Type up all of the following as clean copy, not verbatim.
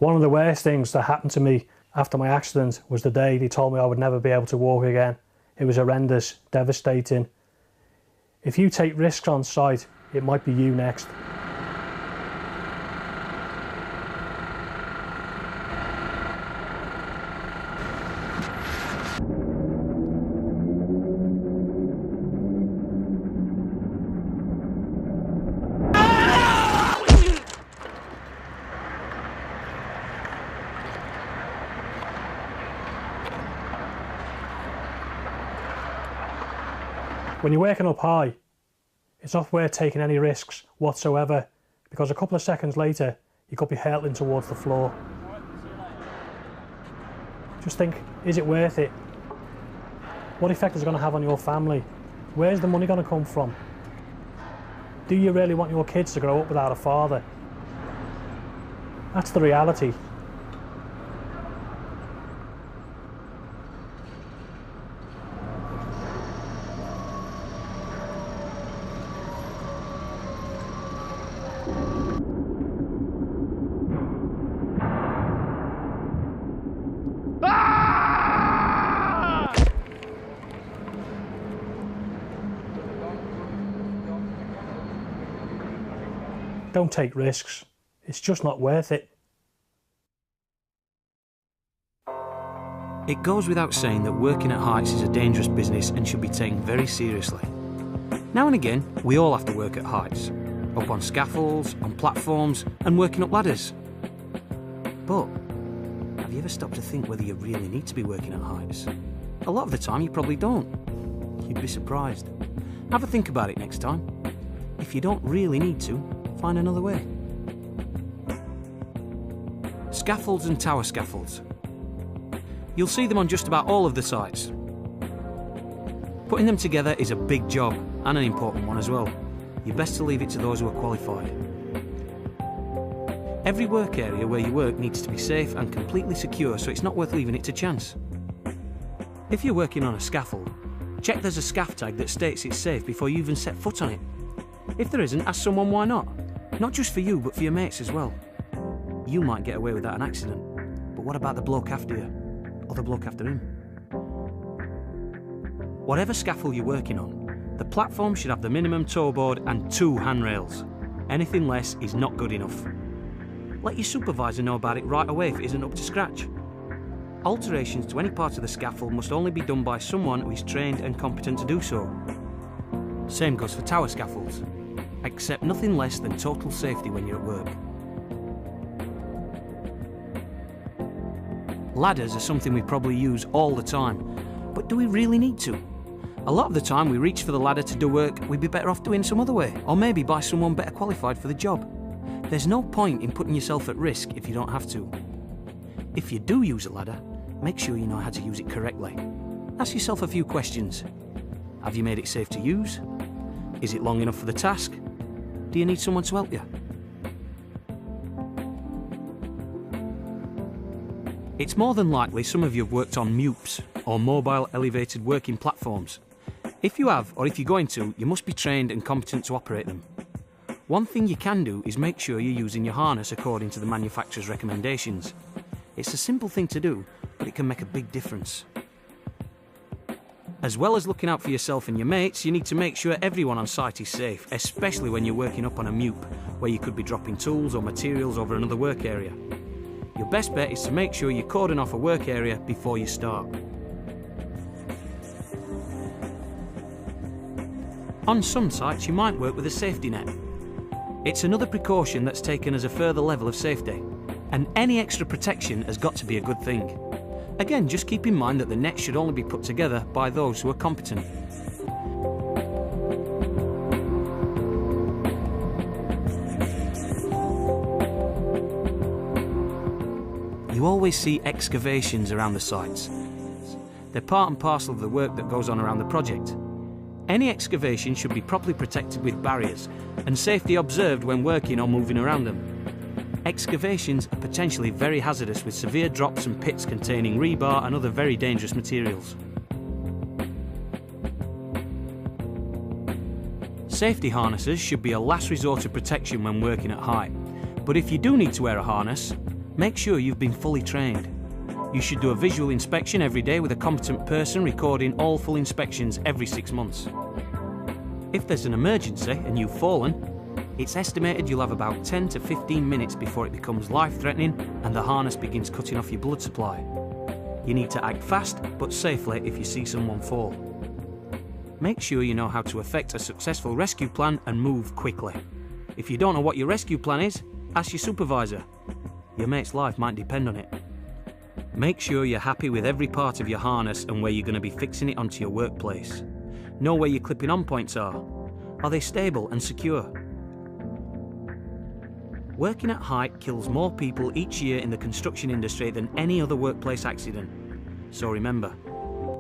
One of the worst things that happened to me after my accident was the day they told me I would never be able to walk again. It was horrendous, devastating. If you take risks on site, it might be you next. When you're working up high, it's not worth taking any risks whatsoever, because a couple of seconds later, you could be hurtling towards the floor. Just think, is it worth it? What effect is it going to have on your family? Where's the money going to come from? Do you really want your kids to grow up without a father? That's the reality. Don't take risks. It's just not worth it. It goes without saying that working at heights is a dangerous business and should be taken very seriously. Now and again, we all have to work at heights, up on scaffolds, on platforms, and working up ladders. But have you ever stopped to think whether you really need to be working at heights? A lot of the time you probably don't. You'd be surprised. Have a think about it next time. If you don't really need to, find another way. Scaffolds and tower scaffolds. You'll see them on just about all of the sites. Putting them together is a big job, and an important one as well. You're best to leave it to those who are qualified. Every work area where you work needs to be safe and completely secure, so it's not worth leaving it to chance. If you're working on a scaffold, check there's a scaff tag that states it's safe before you even set foot on it. If there isn't, ask someone why not. Not just for you, but for your mates as well. You might get away without an accident, but what about the bloke after you? Or the bloke after him? Whatever scaffold you're working on, the platform should have the minimum toe board and 2 handrails. Anything less is not good enough. Let your supervisor know about it right away if it isn't up to scratch. Alterations to any part of the scaffold must only be done by someone who is trained and competent to do so. Same goes for tower scaffolds. Accept nothing less than total safety when you're at work. Ladders are something we probably use all the time, but do we really need to? A lot of the time we reach for the ladder to do work we'd be better off doing some other way, or maybe by someone better qualified for the job. There's no point in putting yourself at risk if you don't have to. If you do use a ladder, make sure you know how to use it correctly. Ask yourself a few questions. Have you made it safe to use? Is it long enough for the task? Do you need someone to help you? It's more than likely some of you have worked on MUPs, or mobile elevated working platforms. If you have, or if you're going to, you must be trained and competent to operate them. One thing you can do is make sure you're using your harness according to the manufacturer's recommendations. It's a simple thing to do, but it can make a big difference. As well as looking out for yourself and your mates, you need to make sure everyone on site is safe, especially when you're working up on a MUP, where you could be dropping tools or materials over another work area. Your best bet is to make sure you cordon off a work area before you start. On some sites, you might work with a safety net. It's another precaution that's taken as a further level of safety, and any extra protection has got to be a good thing. Again, just keep in mind that the net should only be put together by those who are competent. You always see excavations around the sites. They're part and parcel of the work that goes on around the project. Any excavation should be properly protected with barriers and safety observed when working or moving around them. Excavations are potentially very hazardous, with severe drops and pits containing rebar and other very dangerous materials. Safety harnesses should be a last resort of protection when working at height, but if you do need to wear a harness, Make sure you've been fully trained. You should do a visual inspection every day with a competent person recording all full inspections every 6 months. If there's an emergency and you've fallen, it's estimated you'll have about 10 to 15 minutes before it becomes life-threatening and the harness begins cutting off your blood supply. You need to act fast but safely if you see someone fall. Make sure you know how to effect a successful rescue plan and move quickly. If you don't know what your rescue plan is, ask your supervisor. Your mate's life might depend on it. Make sure you're happy with every part of your harness and where you're going to be fixing it onto your workplace. Know where your clipping on points are. Are they stable and secure? Working at height kills more people each year in the construction industry than any other workplace accident. So remember,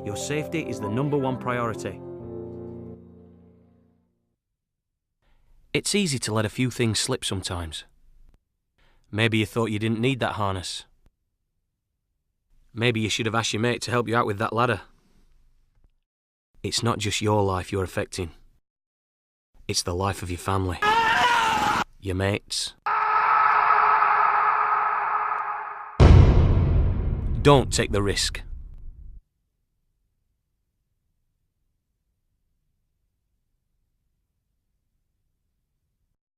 your safety is the #1 priority. It's easy to let a few things slip sometimes. Maybe you thought you didn't need that harness. Maybe you should have asked your mate to help you out with that ladder. It's not just your life you're affecting. It's the life of your family, your mates. Don't take the risk.